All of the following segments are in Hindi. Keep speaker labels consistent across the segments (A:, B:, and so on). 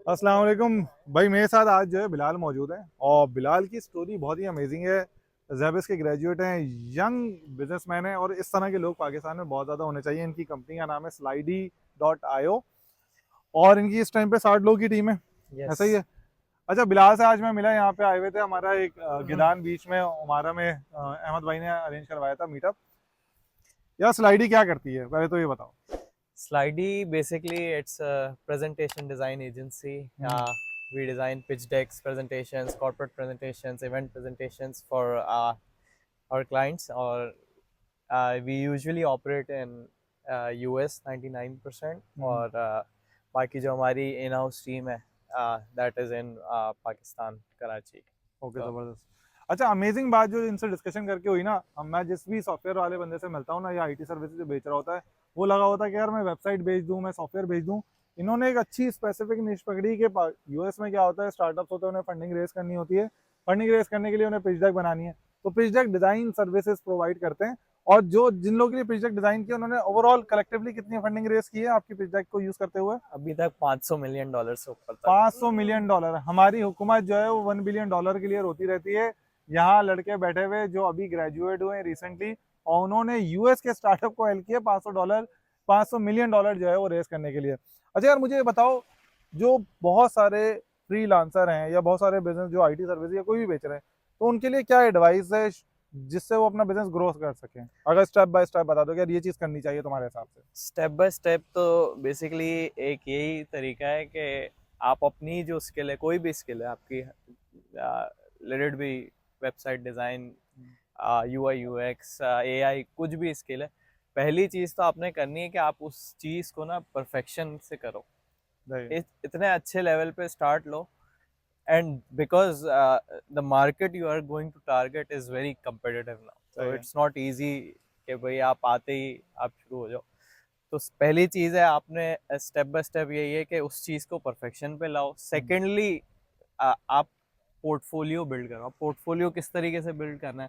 A: अस्सलाम वालेकुम भाई। मेरे साथ आज जो है बिलाल मौजूद है और बिलाल की स्टोरी बहुत ही अमेजिंग है। जेबिस के ग्रेजुएट हैं, यंग बिजनेसमैन हैं और इस तरह के लोग पाकिस्तान में बहुत ज़्यादा होने चाहिए। इनकी कंपनी का नाम है Slidey.io और इनकी इस टाइम पे 60 लोग की टीम है।
B: यस।
A: ऐसा ही है। अच्छा, बिलाल से आज मैं मिला, यहाँ पे आए हुए थे। हमारा एक गिदान बीच में हमारा में अहमद भाई ने अरेंज करवाया था मीटअप। यार स्लाइडी क्या करती है पहले तो ये बताओ।
B: Slidey, basically, it's a presentation design agency.
A: Hmm.
B: We design pitch decks, presentations, corporate presentations, event presentations for our clients. Or we usually operate in US 99%,
A: हम्म।
B: और बाकी जो हमारी in-house team है, that is in Pakistan, Karachi.
A: Okay,
B: तो
A: जबरदस्त। अच्छा, अमेजिंग बात जो इनसे डिस्कशन करके हुई ना, हम मैं जिस भी सॉफ्टवेयर वाले बंदे से मिलता हूँ ना, या आईटी सर्विसेज जो बेच रहा होता है, वो लगा होता है कि यार मैं वेबसाइट बेच दूँ, मैं सॉफ्टवेयर बेच दूँ। इन्होंने एक अच्छी स्पेसिफिक निश पकड़ी कि यूएस में क्या होता है, स्टार्टअप्स होते हैं, उन्हें फंडिंग रेस करनी होती है। फंडिंग रेस करने के लिए उन्हें पिच डेक बनानी है, तो pitch deck design services provide करते हैं। और जो जिन लोगों के लिए पिच डेक डिजाइन किया, उन्होंने ओवरऑल कलेक्टिवली कितनी फंडिंग रेस की है आपकी पिच डेक को यूज करते हुए?
B: अभी तक $500 million से ऊपर तक।
A: 500 मिलियन डॉलर। हमारी हुकूमत जो है वो $1 बिलियन के लिए रोती रहती है। यहाँ लड़के बैठे हुए जो अभी ग्रेजुएट हुए रिसेंटली, और उन्होंने यूएस के स्टार्टअप को हेल्प किया $500, $500 मिलियन जो है वो रेस करने के लिए। अच्छा यार, मुझे ये बताओ, जो बहुत सारे फ्रीलांसर हैं या बहुत सारे बिजनेस जो आईटी सर्विस या कोई भी बेच रहे हैं, तो उनके लिए क्या एडवाइस है जिससे वो अपना बिजनेस ग्रो कर सकें? अगर स्टेप बाय स्टेप बता दो कि यार ये चीज़ करनी चाहिए तुम्हारे हिसाब से।
B: स्टेप बाय स्टेप तो बेसिकली एक यही तरीका है कि आप अपनी जो स्किल है, कोई भी स्किल है आपकी, let it be website design, U I U X, A I, कुछ भी स्किल है, पहली चीज़ तो आपने करनी है कि आप उस चीज़ को ना परफेक्शन से करो।
A: राइट।
B: इतने अच्छे लेवल पे स्टार्ट लो, and because the market you are going to target is very competitive now,
A: सही
B: so
A: है।
B: it's not easy कि भाई आप आते ही आप शुरू हो जाओ। तो पहली चीज़ है, आपने स्टेप बाय स्टेप यही है कि उस चीज़ को परफेक्शन पे लाओ। सेकेंडली, आप पोर्टफोलियो बिल्ड करो। पोर्टफोलियो किस तरीके से बिल्ड करना है?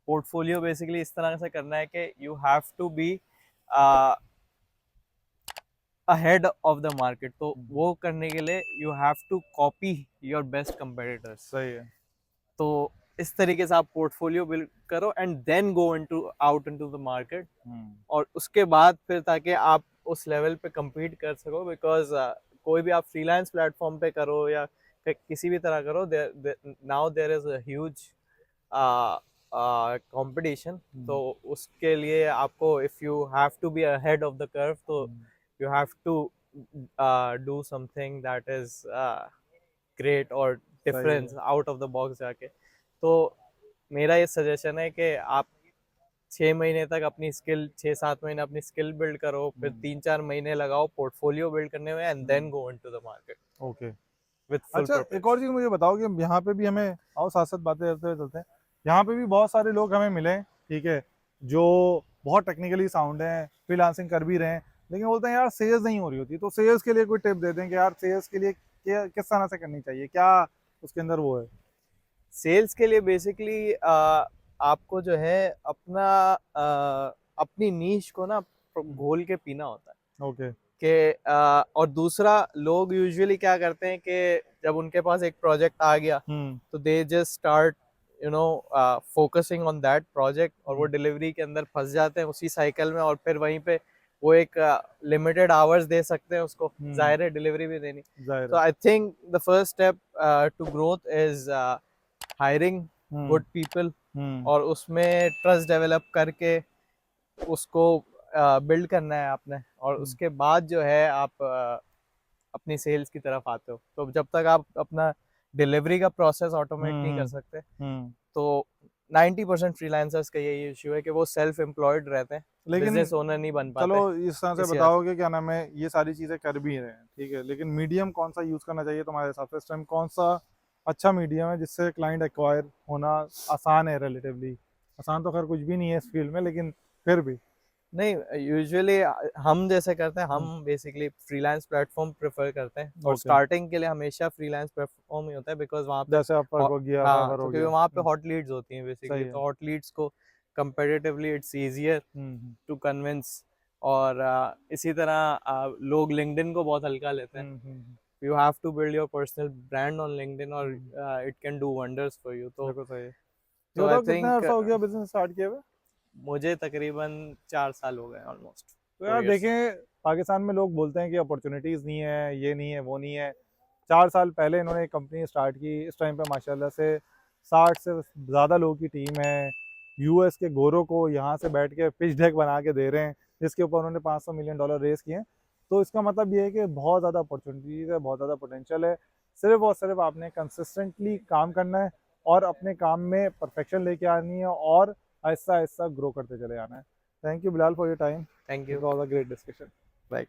B: पोर्टफोलियो बेसिकली इस तरह से करना है कि you have to be ahead of the market. तो वो करने के लिए you have to copy your best competitors.
A: सही है।
B: तो इस तरीके से आप पोर्टफोलियो बिल्ड करो and then go into out into the market.
A: Hmm.
B: और उसके बाद फिर ताकि आप उस लेवल पे compete कर सको, बिकॉज कोई भी आप फ्रीलांस प्लेटफॉर्म पे करो या किसी भी तरह करो, now there is a huge competition. तो उसके लिए आपको, if you have to be ahead of the curve, तो you have to do something that is great और
A: सही
B: डिफरेंस
A: है।
B: आउट ऑफ द बॉक्स जाके। तो मेरा ये सजेशन है कि आप 6 महीने तक अपनी स्किल, 6-7 महीने अपनी स्किल बिल्ड करो, फिर 3-4 महीने लगाओ पोर्टफोलियो बिल्ड करने में, and then go into the market
A: okay.
B: With full
A: अच्छा, एक और
B: प्रिपरेशन।
A: चीज़ मुझे बताओ कि यहाँ पे भी हमें, आओ साथ साथ बातें करते हुए चलते हैं। यहाँ पे भी बहुत सारे लोग हमें मिले, ठीक है, जो बहुत टेक्निकली साउंड हैं, फ्रीलांसिंग कर भी रहे हैं, लेकिन बोलते हैं यार सेल्स नहीं हो रही होती। तो सेल्स के लिए कोई टिप दे दें कि यार सेल्स के लिए किस तरह से करनी चाहिए, क्या उसके अंदर वो है?
B: सेल्स के लिए बेसिकली आपको जो है अपना अपनी नीश को ना घोल के पीना होता है।
A: ओके।
B: कि और दूसरा, लोग यूजुअली क्या करते हैं कि जब उनके पास एक प्रोजेक्ट आ गया,
A: हम्म।
B: तो they just start you know focusing on that project, और वो
A: हम्म।
B: डिलीवरी के अंदर फंस जाते हैं उसी साइकिल में, और फिर वहीं पे वो एक लिमिटेड आवर्स दे सकते हैं उसको,
A: हम्म।
B: जाहिर है डिलीवरी भी देनी।
A: जाहिर
B: तो
A: है।
B: I think the first step to growth is hiring
A: hmm.
B: Good people,
A: hmm.
B: और उसमें ट्रस्ट डेवलप करके उसको बिल्ड करना है आपने, और
A: हम्म।
B: उसके बाद जो है आप अपनी सेल्स की तरफ आते हो। तो जब तक आप अपना डिलीवरी का प्रोसेस ऑटोमेट नहीं कर
A: हम्म।
B: सकते,
A: हम्म।
B: तो 90% फ्रीलांसर्स का यही इश्यू है कि वो सेल्फ एम्प्लॉयड रहते हैं,
A: लेकिन
B: बिजनेस ओनर नहीं बन
A: चलो,
B: पाते
A: इस तरह से
B: इस वजह से।
A: बताओगे क्या नाम है, ये सारी चीज़ें कर भी रहे हैं, ठीक है, लेकिन मीडियम कौन सा यूज़ करना चाहिए तुम्हारे हिसाब से इस टाइम? कौन सा अच्छा मीडियम है जिससे क्लाइंट एक्वायर होना आसान है रिलेटिवली? आसान तो खैर कुछ भी नहीं है इस फील्ड में, लेकिन फिर भी।
B: नहीं, यूजुअली हम जैसे करते हैं,
A: हम्म।
B: हम बेसिकली फ्रीलांस प्लेटफॉर्म प्रेफर करते हैं, और
A: ओके।
B: स्टार्टिंग के लिए हमेशा फ्रीलांस प्लेटफॉर्म ही होता है, बिकॉज वहाँ पे
A: जैसे अपवर्क हो गया,
B: हाँ,
A: फाइवर
B: तो
A: हो
B: क्योंकि
A: गया।
B: वहाँ पे हॉट लीड्स होती हैं बेसिकली,
A: सही है।
B: तो हॉट लीड्स को comparatively it's easier
A: hmm.
B: To convince. और इसी तरह लोग लिंक्डइन को बहुत हल्का लेते हैं।
A: हम्म। हम्म।
B: you have to build your personal brand on LinkedIn, or it can do wonders for you. तो
A: बिल्कुल सही है।
B: तो
A: ये
B: I
A: तो कितना
B: think
A: अर्सा हो गया बिजनेस स्टार्ट किए हुए?
B: मुझे तकरीबन 4 साल हो गए ऑलमोस्ट।
A: तो यार देखें, पाकिस्तान में लोग बोलते हैं कि अपॉर्चुनिटीज़ नहीं है, ये नहीं है, वो नहीं है। 4 साल पहले इन्होंने एक कंपनी स्टार्ट की, इस टाइम पे माशाल्लाह से 60 से ज़्यादा लोगों की टीम है। यूएस के गोरों को यहाँ से बैठ के पिच डेक बना के दे रहे हैं, जिसके ऊपर उन्होंने $500 मिलियन रेस किए हैं। तो इसका मतलब ये है कि बहुत ज़्यादा अपॉर्चुनिटीज़ है, बहुत ज़्यादा पोटेंशियल है। सिर्फ और सिर्फ आपने कंसिस्टेंटली काम करना है और अपने काम में परफेक्शन लेके आनी है और आहिस्ता आहिस्ता ग्रो करते चले जाना है। Thank you Bilal for your time.
B: Thank
A: It
B: you,
A: was a great discussion.
B: Bye.